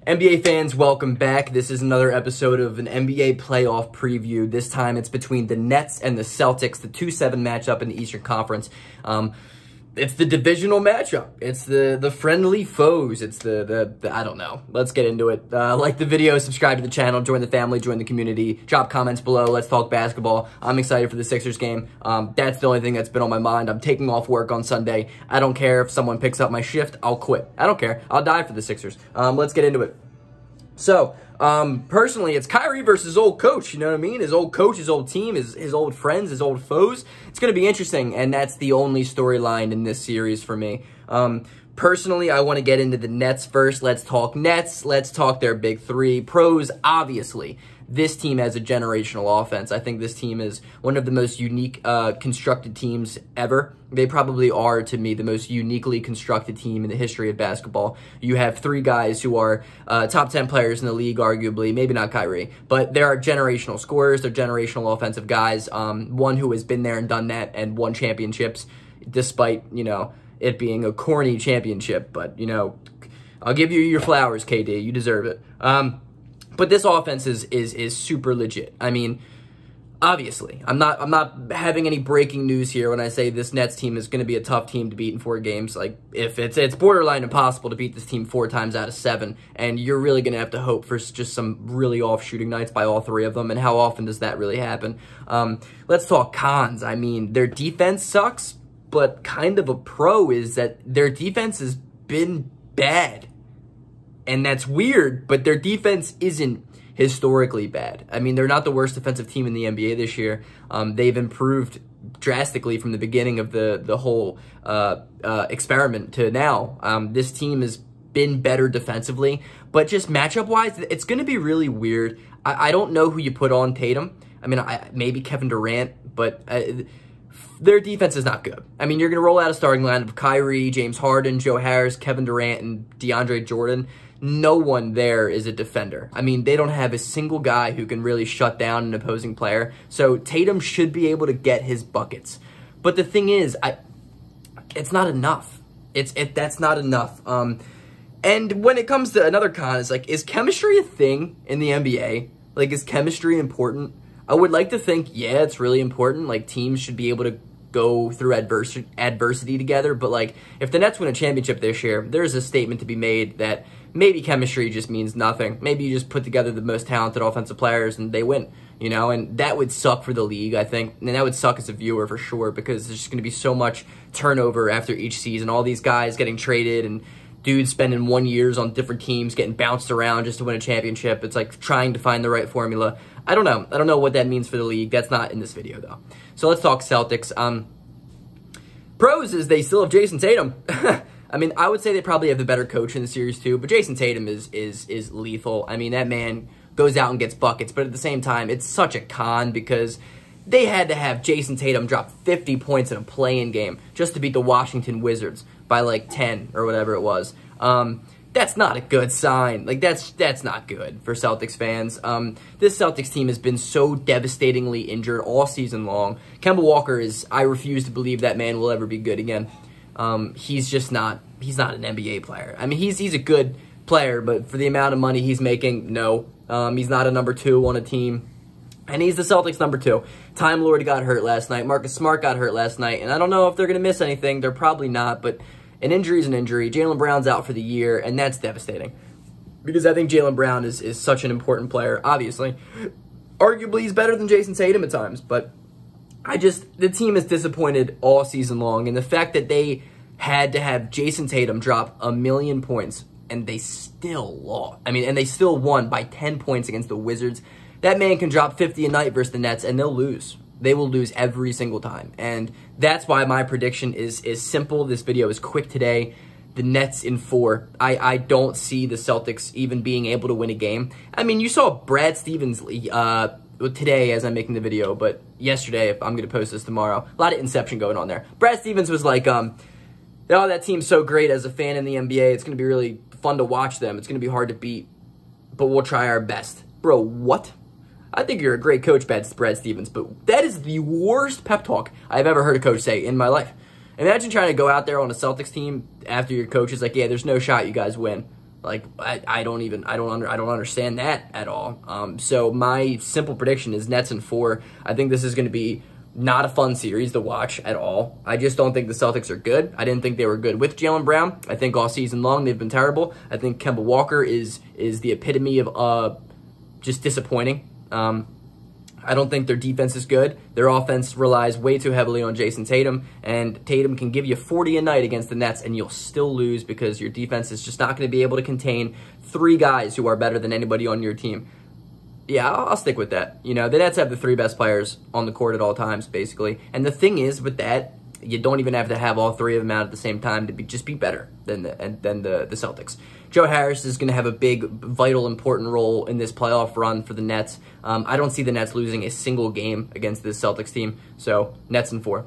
NBA fans, welcome back. This is another episode of an NBA playoff preview. This time it's between the Nets and the Celtics, the 2-7 matchup in the Eastern Conference. It's the divisional matchup. It's the friendly foes. It's the I don't know. Let's get into it. Like the video, subscribe to the channel, join the family, join the community, drop comments below. Let's talk basketball. I'm excited for the Sixers game. That's the only thing that's been on my mind. I'm taking off work on Sunday. I don't care if someone picks up my shift. I'll quit. I don't care. I'll die for the Sixers. Let's get into it. So, personally, it's Kyrie versus his old coach, you know what I mean? His old coach, his old team, his old friends, his old foes. It's going to be interesting, and that's the only storyline in this series for me. Personally, I want to get into the Nets first. Let's talk Nets. Let's talk their big three. Pros, obviously. This team has a generational offense. I think this team is one of the most unique constructed teams ever. They probably are, to me, the most uniquely constructed team in the history of basketball. You have three guys who are top 10 players in the league, arguably. Maybe not Kyrie, but they are generational scorers. They're generational offensive guys. One who has been there and done that and won championships, despite, you know, it being a corny championship. But, you know, I'll give you your flowers, KD. You deserve it. But this offense is super legit. I mean, obviously, I'm not having any breaking news here when I say this Nets team is going to be a tough team to beat in 4 games. Like, if it's borderline impossible to beat this team 4 times out of 7, and you're really going to have to hope for just some really off shooting nights by all 3 of them. And how often does that really happen? Let's talk cons. I mean, their defense sucks, but kind of a pro is that their defense has been bad. And that's weird, but their defense isn't historically bad. I mean, they're not the worst defensive team in the NBA this year. They've improved drastically from the beginning of the whole experiment to now. This team has been better defensively, but just matchup-wise, it's going to be really weird. I don't know who you put on Tatum. I mean, maybe Kevin Durant, but their defense is not good. I mean, you're going to roll out a starting lineup of Kyrie, James Harden, Joe Harris, Kevin Durant, and DeAndre Jordan. No one there is a defender. I mean, they don't have a single guy who can really shut down an opposing player. So Tatum should be able to get his buckets. But the thing is, it's not enough. That's not enough. And when it comes to another con, it's like, is chemistry a thing in the NBA? Like, is chemistry important? I would like to think, yeah, it's really important. Like, teams should be able to go through adversity together. But, like, if the Nets win a championship this year, there's a statement to be made that maybe chemistry just means nothing. Maybe you just put together the most talented offensive players and they win, you know? And that would suck for the league, I think. And that would suck as a viewer for sure, because there's just going to be so much turnover after each season. All these guys getting traded and dudes spending 1 years on different teams, getting bounced around just to win a championship. It's like trying to find the right formula. I don't know. I don't know what that means for the league. That's not in this video, though. So let's talk Celtics. Pros is they still have Jason Tatum. I mean, I would say they probably have the better coach in the series, too. But Jason Tatum is lethal. I mean, that man goes out and gets buckets. But at the same time, it's such a con because they had to have Jason Tatum drop 50 points in a play-in game just to beat the Washington Wizards by, like, 10 or whatever it was. That's not a good sign. Like, that's not good for Celtics fans. This Celtics team has been so devastatingly injured all season long. Kemba Walker I refuse to believe that man will ever be good again. He's not an NBA player. I mean, he's a good player, but for the amount of money he's making, no. He's not a number 2 on a team. And he's the Celtics number 2. Time Lord got hurt last night. Marcus Smart got hurt last night. And I don't know if they're going to miss anything. They're probably not, but an injury is an injury. Jaylen Brown's out for the year, and that's devastating. Because I think Jaylen Brown is such an important player, obviously. Arguably, he's better than Jason Tatum at times, but the team is disappointed all season long. And the fact that they had to have Jason Tatum drop 1 million points, and they still lost. I mean, and they still won by 10 points against the Wizards. That man can drop 50 a night versus the Nets, and they'll lose. They will lose every single time. And that's why my prediction is simple. This video is quick today. The Nets in 4. I don't see the Celtics even being able to win a game. I mean, you saw Brad Stevens today as I'm making the video, but yesterday, if I'm going to post this tomorrow, a lot of inception going on there. Brad Stevens was like, oh, that team's so great as a fan in the NBA. It's going to be really fun to watch them. It's going to be hard to beat, but we'll try our best. Bro, what? I think you're a great coach, Brad Stevens, but that is the worst pep talk I've ever heard a coach say in my life. Imagine trying to go out there on a Celtics team after your coach is like, yeah, there's no shot you guys win. Like, I don't understand that at all. So my simple prediction is Nets in 4. I think this is going to be not a fun series to watch at all. I just don't think the Celtics are good. I didn't think they were good with Jaylen Brown. I think all season long they've been terrible. I think Kemba Walker is the epitome of just disappointing. I don't think their defense is good. Their offense relies way too heavily on Jason Tatum, and Tatum can give you 40 a night against the Nets, and you'll still lose because your defense is just not going to be able to contain 3 guys who are better than anybody on your team. Yeah, I'll stick with that. You know, the Nets have the 3 best players on the court at all times, basically. And the thing is, with that, you don't even have to have all 3 of them out at the same time to just be better than the Celtics. Joe Harris is going to have a big, vital, important role in this playoff run for the Nets. I don't see the Nets losing a single game against this Celtics team. So, Nets in 4.